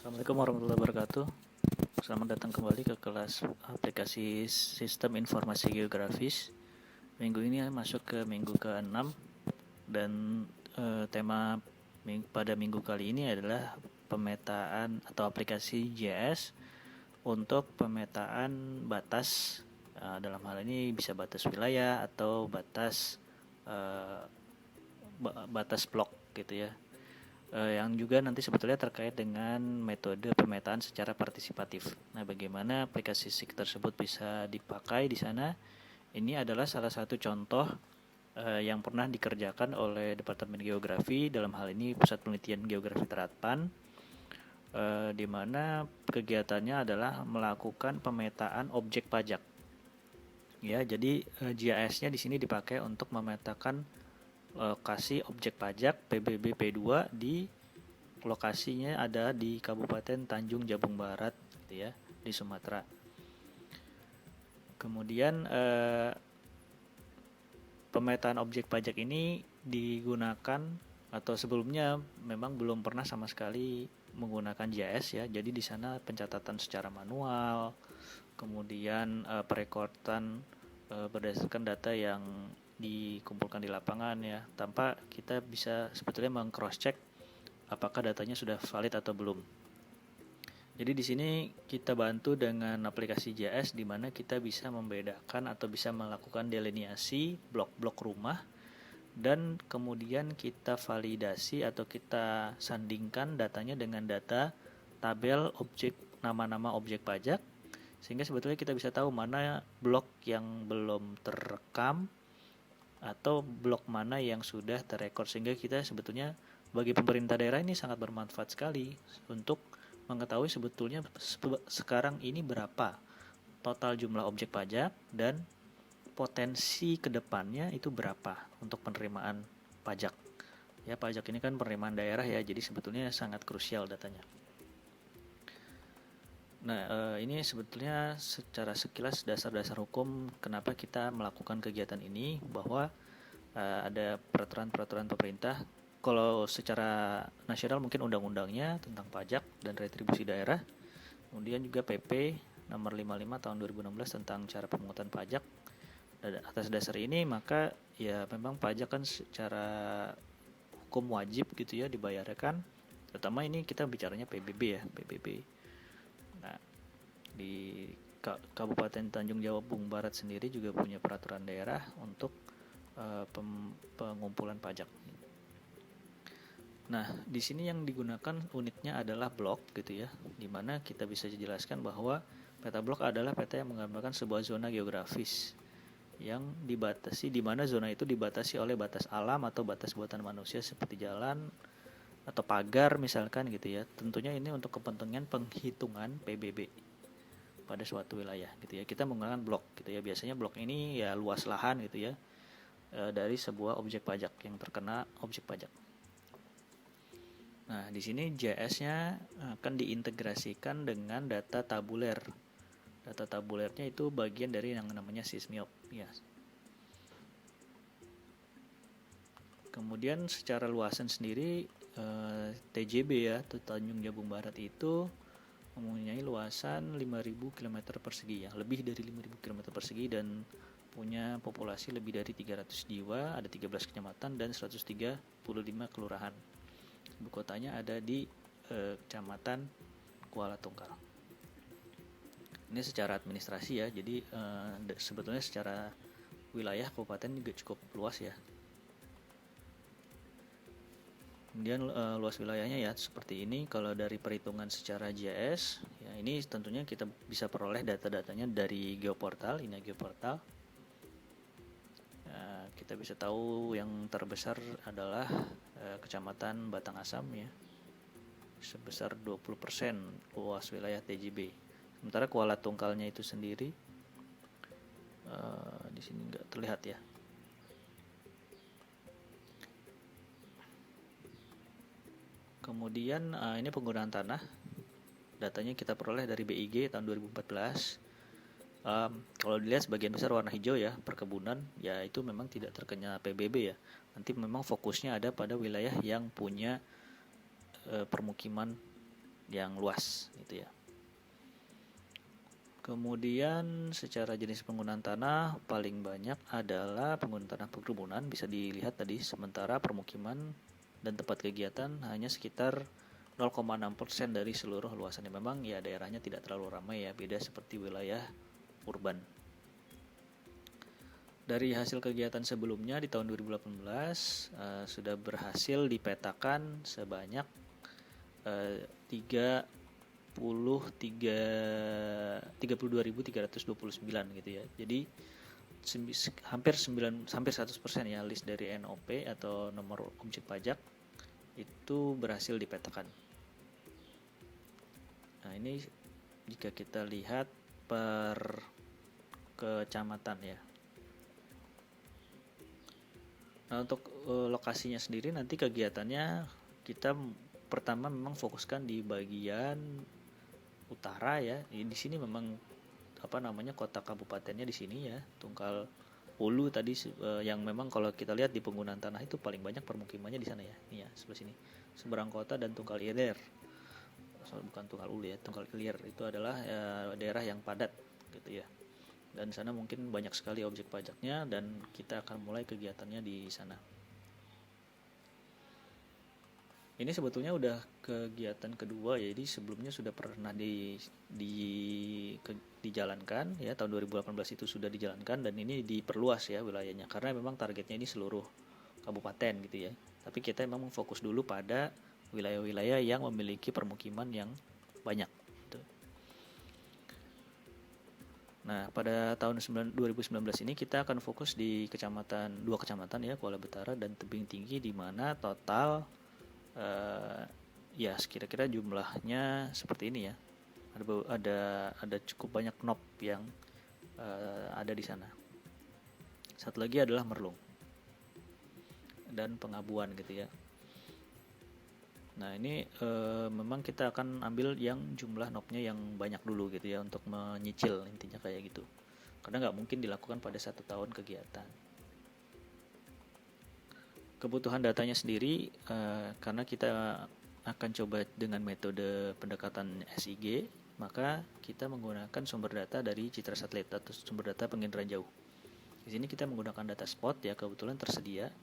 Assalamualaikum warahmatullahi wabarakatuh. Selamat datang kembali ke kelas aplikasi Sistem Informasi Geografis. Minggu ini masuk ke minggu ke-6 dan tema pada minggu kali ini adalah pemetaan atau aplikasi GIS untuk pemetaan batas. Dalam hal ini bisa batas wilayah atau batas blok gitu ya. Yang juga nanti sebetulnya terkait dengan metode pemetaan secara partisipatif. Nah, bagaimana aplikasi SIG tersebut bisa dipakai di sana? Ini adalah salah satu contoh yang pernah dikerjakan oleh Departemen Geografi, dalam hal ini Pusat Penelitian Geografi Terapan, di mana kegiatannya adalah melakukan pemetaan objek pajak. Ya, jadi GIS-nya di sini dipakai untuk memetakan lokasi objek pajak PBB P2 di lokasinya ada di Kabupaten Tanjung Jabung Barat gitu ya, di Sumatera. Kemudian pemetaan objek pajak ini digunakan atau sebelumnya memang belum pernah sama sekali menggunakan GIS ya. Jadi di sana pencatatan secara manual, kemudian perekodan berdasarkan data yang dikumpulkan di lapangan ya, tanpa kita bisa sebetulnya meng-cross check apakah datanya sudah valid atau belum. Jadi di sini kita bantu dengan aplikasi GIS di mana kita bisa membedakan atau bisa melakukan delineasi blok-blok rumah dan kemudian kita validasi atau kita sandingkan datanya dengan data tabel objek nama-nama objek pajak, sehingga sebetulnya kita bisa tahu mana blok yang belum terekam atau blok mana yang sudah terekor, sehingga kita sebetulnya bagi pemerintah daerah ini sangat bermanfaat sekali untuk mengetahui sebetulnya sekarang ini berapa total jumlah objek pajak dan potensi kedepannya itu berapa untuk penerimaan pajak. Ya, pajak ini kan penerimaan daerah ya, jadi sebetulnya sangat krusial datanya. Nah, ini sebetulnya secara sekilas dasar-dasar hukum kenapa kita melakukan kegiatan ini, bahwa ada peraturan-peraturan pemerintah. Kalau secara nasional mungkin undang-undangnya tentang pajak dan retribusi daerah, kemudian juga PP nomor 55 tahun 2016 tentang cara pemungutan pajak. Dan atas dasar ini maka ya memang pajak kan secara hukum wajib gitu ya dibayarkan. Terutama ini kita bicaranya PBB ya, PBB. Nah, di Kabupaten Tanjung Jabung Barat sendiri juga punya peraturan daerah untuk pengumpulan pajak. Nah, di sini yang digunakan unitnya adalah blok gitu ya, di mana kita bisa jelaskan bahwa peta blok adalah peta yang menggambarkan sebuah zona geografis yang dibatasi, di mana zona itu dibatasi oleh batas alam atau batas buatan manusia seperti jalan atau pagar misalkan gitu ya. Tentunya ini untuk kepentingan penghitungan PBB pada suatu wilayah gitu ya. Kita menggunakan blok gitu ya. Biasanya blok ini ya luas lahan gitu ya, dari sebuah objek pajak yang terkena objek pajak. Nah, di sini GIS-nya akan diintegrasikan dengan data tabuler. Data tabulernya itu bagian dari yang namanya SISMIOP ya. Kemudian secara luasan sendiri TJB ya, Tanjung Jabung Barat itu mempunyai luasan 5.000 km persegi ya, lebih dari 5.000 km persegi, dan punya populasi lebih dari 300 jiwa, ada 13 kecamatan dan 135 kelurahan. Ibu kotanya ada di Kecamatan Kuala Tungkal. Ini secara administrasi ya, jadi sebetulnya secara wilayah kabupaten juga cukup luas ya. Kemudian luas wilayahnya ya seperti ini. Kalau dari perhitungan secara GIS ya, ini tentunya kita bisa peroleh data-datanya dari Geoportal. Ini Geoportal. Kita bisa tahu yang terbesar adalah Kecamatan Batangasam ya, sebesar 20% luas wilayah TJB. Sementara Kuala Tungkalnya itu sendiri di sini nggak terlihat ya. Kemudian ini penggunaan tanah, datanya kita peroleh dari BIG tahun 2014. Kalau dilihat sebagian besar warna hijau ya, perkebunan ya, itu memang tidak terkena PBB ya. Nanti memang fokusnya ada pada wilayah yang punya permukiman yang luas gitu ya. Kemudian secara jenis penggunaan tanah paling banyak adalah penggunaan tanah perkebunan, bisa dilihat tadi, sementara permukiman dan tempat kegiatan hanya sekitar 0,6% dari seluruh luasannya. Memang ya daerahnya tidak terlalu ramai ya, beda seperti wilayah urban. Dari hasil kegiatan sebelumnya di tahun 2018 sudah berhasil dipetakan sebanyak 32.329 gitu ya. Jadi hampir 100% ya list dari NOP atau nomor objek pajak itu berhasil dipetakan. Nah, ini jika kita lihat per kecamatan ya. Nah, untuk lokasinya sendiri nanti kegiatannya kita pertama memang fokuskan di bagian utara ya. Di sini memang kota kabupatennya di sini ya, Tunggal Hulu tadi yang memang kalau kita lihat di penggunaan tanah itu paling banyak permukimannya di sana ya. Ini ya, sebelah sini. Seberang kota dan Tunggal Ilir. Bukan Tunggal Hulu ya, Tunggal Ilir itu adalah daerah yang padat gitu ya. Dan sana mungkin banyak sekali objek pajaknya dan kita akan mulai kegiatannya di sana. Ini sebetulnya udah kegiatan kedua ya, jadi sebelumnya sudah pernah dijalankan ya, tahun 2018 itu sudah dijalankan dan ini diperluas ya wilayahnya karena memang targetnya ini seluruh kabupaten gitu ya. Tapi kita memang fokus dulu pada wilayah-wilayah yang memiliki permukiman yang banyak. Nah, pada tahun 2019 ini kita akan fokus di dua kecamatan ya, Kuala Betara dan Tebing Tinggi, di mana total ya kira-kira jumlahnya seperti ini ya. Ada cukup banyak knob yang ada di sana. Satu lagi adalah Merlung dan Pengabuan gitu ya. Nah, ini memang kita akan ambil yang jumlah knobnya yang banyak dulu gitu ya, untuk menyicil, intinya kayak gitu. Karena nggak mungkin dilakukan pada 1 tahun kegiatan. Kebutuhan datanya sendiri, karena kita akan coba dengan metode pendekatan SIG, maka kita menggunakan sumber data dari citra satelit atau sumber data penginderaan jauh. Di sini kita menggunakan data spot ya, kebetulan tersedia.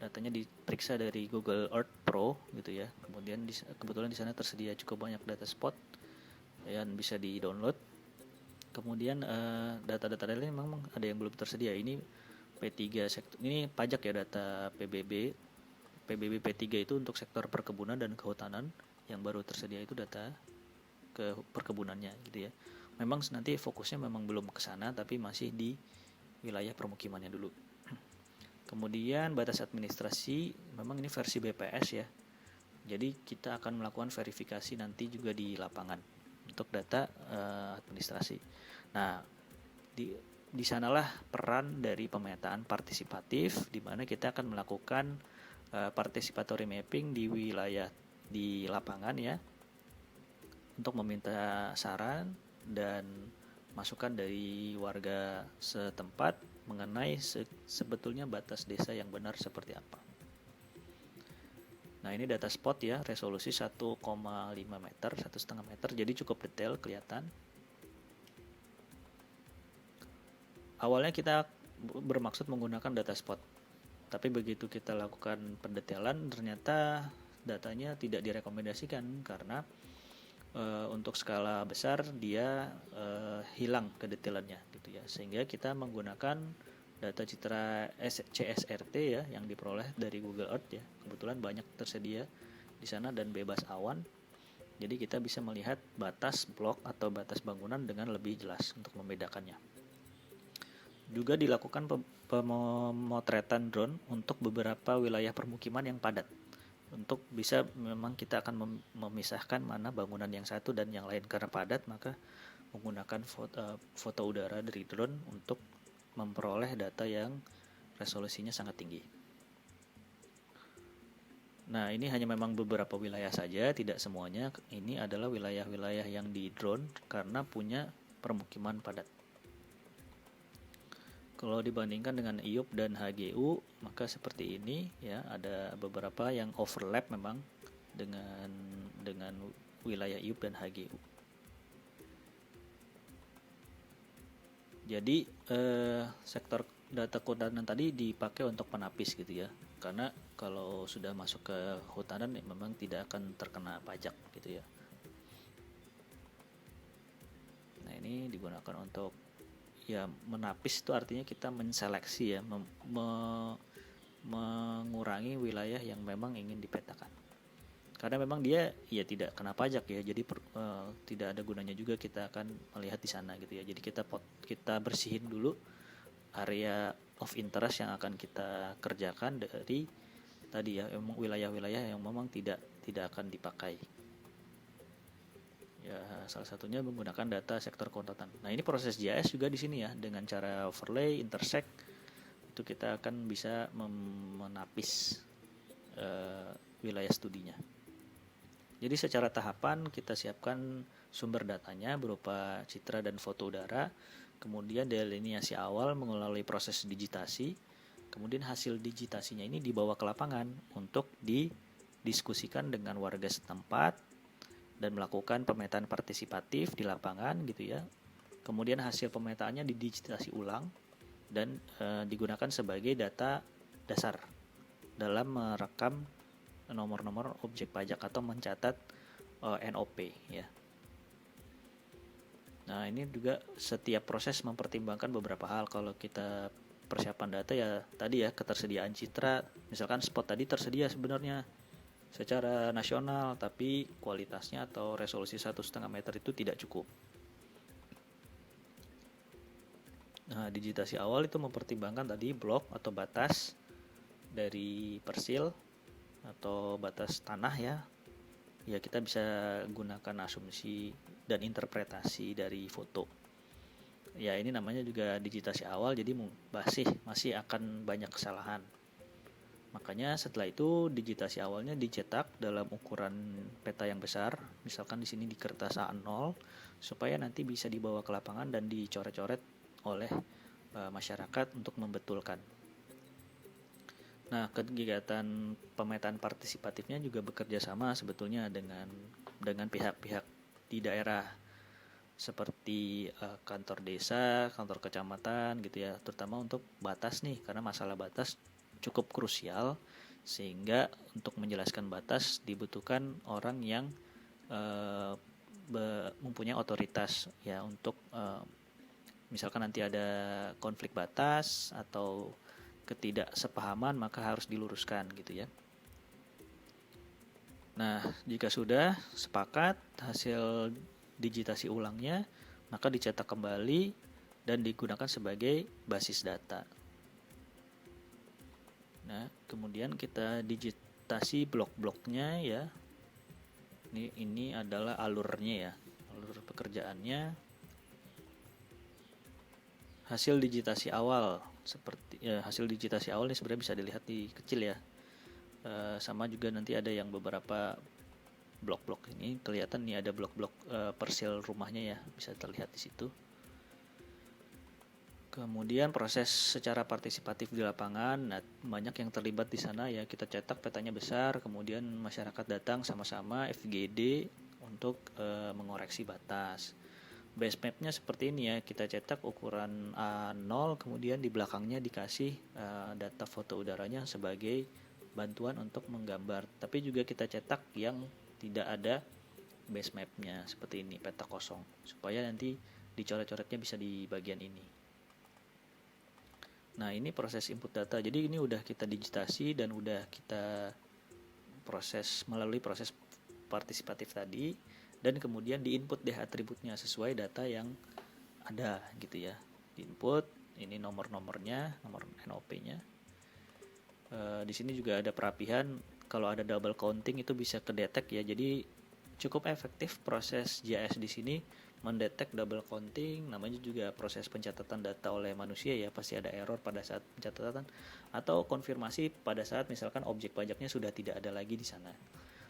Datanya diperiksa dari Google Earth Pro gitu ya. Kemudian kebetulan di sana tersedia cukup banyak data spot yang bisa di-download. Kemudian data-data lain memang ada yang belum tersedia. Ini P3 sektor, ini pajak ya, data PBB P3 itu untuk sektor perkebunan dan kehutanan. Yang baru tersedia itu data ke perkebunannya gitu ya. Memang nanti fokusnya memang belum ke sana, tapi masih di wilayah permukimannya dulu. Kemudian batas administrasi, memang ini versi BPS ya. Jadi kita akan melakukan verifikasi nanti juga di lapangan untuk data administrasi. Nah, di sanalah peran dari pemetaan partisipatif, di mana kita akan melakukan participatory mapping di wilayah di lapangan ya, untuk meminta saran dan masukan dari warga setempat mengenai sebetulnya batas desa yang benar seperti apa. Nah, ini data spot ya, resolusi 1,5 meter, 1,5 meter, jadi cukup detail kelihatan. Awalnya kita bermaksud menggunakan data spot, tapi begitu kita lakukan pendetailan ternyata datanya tidak direkomendasikan karena untuk skala besar dia hilang kedetailannya gitu ya, sehingga kita menggunakan data citra CSRT ya, yang diperoleh dari Google Earth ya, kebetulan banyak tersedia di sana dan bebas awan, jadi kita bisa melihat batas blok atau batas bangunan dengan lebih jelas untuk membedakannya. Juga dilakukan pemotretan drone untuk beberapa wilayah permukiman yang padat, untuk bisa memang kita akan memisahkan mana bangunan yang satu dan yang lain. Karena padat, maka menggunakan foto udara dari drone untuk memperoleh data yang resolusinya sangat tinggi. Nah, ini hanya memang beberapa wilayah saja, tidak semuanya. Ini adalah wilayah-wilayah yang di drone karena punya permukiman padat. Kalau dibandingkan dengan IUP dan HGU, maka seperti ini ya, ada beberapa yang overlap memang dengan dengan wilayah IUP dan HGU. Jadi sektor data kehutanan tadi dipakai untuk penapis gitu ya, karena kalau sudah masuk ke hutanan memang tidak akan terkena pajak gitu ya. Nah ini digunakan untuk ya menapis, itu artinya kita menseleksi ya, mengurangi wilayah yang memang ingin dipetakan. Karena memang dia ya tidak kena pajak ya, jadi tidak ada gunanya juga kita akan melihat di sana gitu ya. Jadi kita bersihin dulu area of interest yang akan kita kerjakan dari tadi ya, memang wilayah-wilayah yang memang tidak akan dipakai. Ya salah satunya menggunakan data sektor kehutanan. Nah ini proses GIS juga di sini ya, dengan cara overlay, intersect, itu kita akan bisa menapis wilayah studinya. Jadi secara tahapan kita siapkan sumber datanya berupa citra dan foto udara, kemudian delineasi awal melalui proses digitasi, kemudian hasil digitasinya ini dibawa ke lapangan untuk didiskusikan dengan warga setempat dan melakukan pemetaan partisipatif di lapangan gitu ya. Kemudian hasil pemetaannya didigitasi ulang dan digunakan sebagai data dasar dalam merekam nomor-nomor objek pajak atau mencatat NOP ya. Nah ini juga setiap proses mempertimbangkan beberapa hal. Kalau kita persiapan data ya tadi ya, ketersediaan citra, misalkan spot tadi tersedia sebenarnya secara nasional tapi kualitasnya atau resolusi 1,5 meter itu tidak cukup. Nah digitasi awal itu mempertimbangkan tadi blok atau batas dari persil atau batas tanah ya. Ya kita bisa gunakan asumsi dan interpretasi dari foto. Ya ini namanya juga digitasi awal, jadi masih akan banyak kesalahan. Makanya setelah itu digitasi awalnya dicetak dalam ukuran peta yang besar, misalkan di sini di kertas A0, supaya nanti bisa dibawa ke lapangan dan dicoret-coret oleh masyarakat untuk membetulkan. Nah, kegiatan pemetaan partisipatifnya juga bekerja sama sebetulnya dengan pihak-pihak di daerah seperti kantor desa, kantor kecamatan gitu ya, terutama untuk batas nih, karena masalah batas cukup krusial sehingga untuk menjelaskan batas dibutuhkan orang yang mempunyai otoritas ya untuk misalkan nanti ada konflik batas atau ketidaksepahaman maka harus diluruskan gitu ya. Nah, jika sudah sepakat hasil digitasi ulangnya, maka dicetak kembali dan digunakan sebagai basis data. Nah, kemudian kita digitasi blok-bloknya ya. Ini adalah alurnya ya, alur pekerjaannya. Hasil digitasi awal seperti ya, hasil digitasi awal ini sebenarnya bisa dilihat di kecil ya. Sama juga nanti ada yang beberapa blok-blok ini kelihatan nih, ada blok-blok persil rumahnya ya, bisa terlihat di situ. Kemudian proses secara partisipatif di lapangan, nah, banyak yang terlibat di sana ya. Kita cetak petanya besar, kemudian masyarakat datang sama-sama FGD untuk mengoreksi batas. Base mapnya seperti ini ya, kita cetak ukuran A0, kemudian di belakangnya dikasih data foto udaranya sebagai bantuan untuk menggambar. Tapi juga kita cetak yang tidak ada base mapnya seperti ini, peta kosong, supaya nanti dicoret-coretnya bisa di bagian ini. Nah ini proses input data, jadi ini udah kita digitasi dan udah kita proses melalui proses partisipatif tadi, dan kemudian diinput deh atributnya sesuai data yang ada gitu ya. Diinput ini nomor-nomornya, nomor NOP-nya. Di sini juga ada perapihan, kalau ada double counting itu bisa kedetek ya. Jadi cukup efektif proses GIS di sini mendetek double counting, namanya juga proses pencatatan data oleh manusia ya, pasti ada error pada saat pencatatan atau konfirmasi pada saat misalkan objek pajaknya sudah tidak ada lagi di sana.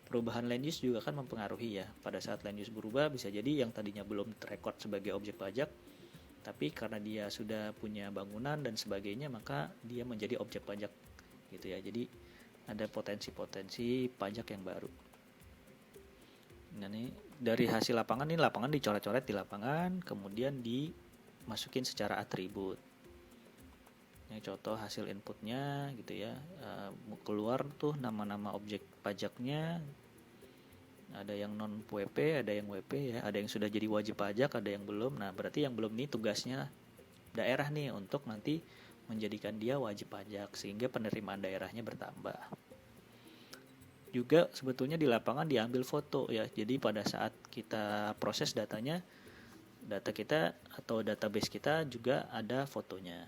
Perubahan land use juga kan mempengaruhi ya. Pada saat land use berubah bisa jadi yang tadinya belum terrekod sebagai objek pajak, tapi karena dia sudah punya bangunan dan sebagainya maka dia menjadi objek pajak gitu ya. Jadi ada potensi-potensi pajak yang baru. Nah ini dari hasil lapangan, ini lapangan dicoret-coret di lapangan, kemudian dimasukin secara atribut. Ini contoh hasil inputnya gitu ya. Keluar tuh nama-nama objek pajaknya. Ada yang non WP, ada yang WP ya, ada yang sudah jadi wajib pajak, ada yang belum. Nah, berarti yang belum ini tugasnya daerah nih untuk nanti menjadikan dia wajib pajak sehingga penerimaan daerahnya bertambah. Juga sebetulnya di lapangan diambil foto ya. Jadi pada saat kita proses datanya, data kita atau database kita juga ada fotonya.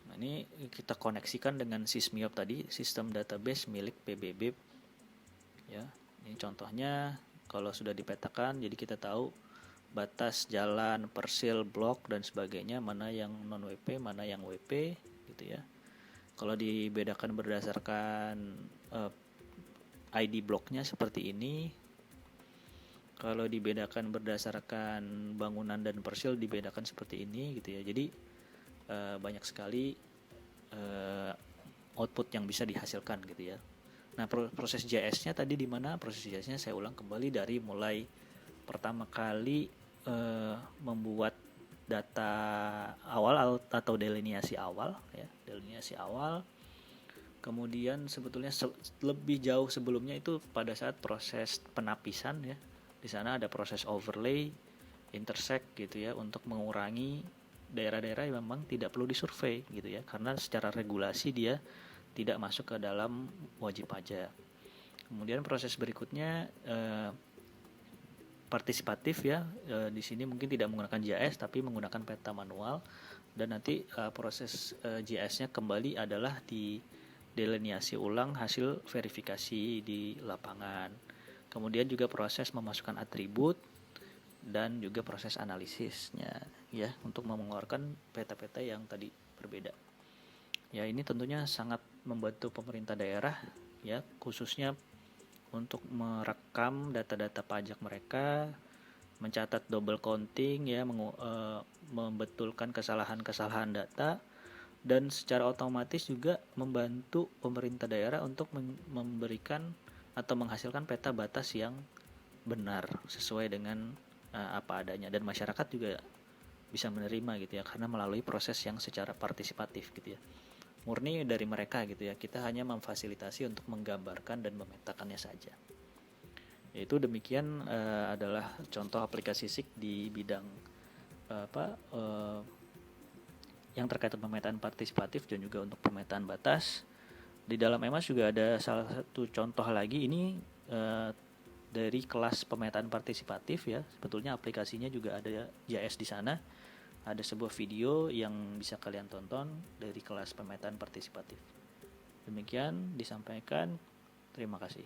Nah, ini kita koneksikan dengan Sysmiop tadi, sistem database milik PBB. Ya, ini contohnya kalau sudah dipetakan, jadi kita tahu batas jalan, persil, blok dan sebagainya, mana yang non WP, mana yang WP gitu ya. Kalau dibedakan berdasarkan ID bloknya seperti ini. Kalau dibedakan berdasarkan bangunan dan persil dibedakan seperti ini gitu ya. Jadi banyak sekali output yang bisa dihasilkan gitu ya. Nah, proses JS-nya tadi di mana? Proses JS-nya saya ulang kembali dari mulai pertama kali membuat data awal atau delineasi awal ya, delineasi awal. Kemudian sebetulnya lebih jauh sebelumnya itu pada saat proses penapisan ya. Di sana ada proses overlay, intersect gitu ya, untuk mengurangi daerah-daerah yang memang tidak perlu disurvei gitu ya, karena secara regulasi dia tidak masuk ke dalam wajib pajak. Kemudian proses berikutnya partisipatif ya, di sini mungkin tidak menggunakan GIS tapi menggunakan peta manual, dan nanti proses GIS-nya kembali adalah di delineasi ulang hasil verifikasi di lapangan. Kemudian juga proses memasukkan atribut dan juga proses analisisnya ya, untuk mengeluarkan peta-peta yang tadi berbeda. Ya, ini tentunya sangat membantu pemerintah daerah ya, khususnya untuk merekam data-data pajak mereka, mencatat double counting ya, membetulkan kesalahan-kesalahan data, dan secara otomatis juga membantu pemerintah daerah untuk memberikan atau menghasilkan peta batas yang benar sesuai dengan apa adanya, dan masyarakat juga bisa menerima gitu ya, karena melalui proses yang secara partisipatif gitu ya, murni dari mereka gitu ya. Kita hanya memfasilitasi untuk menggambarkan dan memetakannya saja. Yaitu demikian adalah contoh aplikasi SIG di bidang yang terkait pemetaan partisipatif dan juga untuk pemetaan batas. Di dalam EMAS juga ada salah satu contoh lagi, ini dari kelas pemetaan partisipatif ya. Sebetulnya aplikasinya juga ada JS di sana. Ada sebuah video yang bisa kalian tonton dari kelas pemetaan partisipatif. Demikian disampaikan. Terima kasih.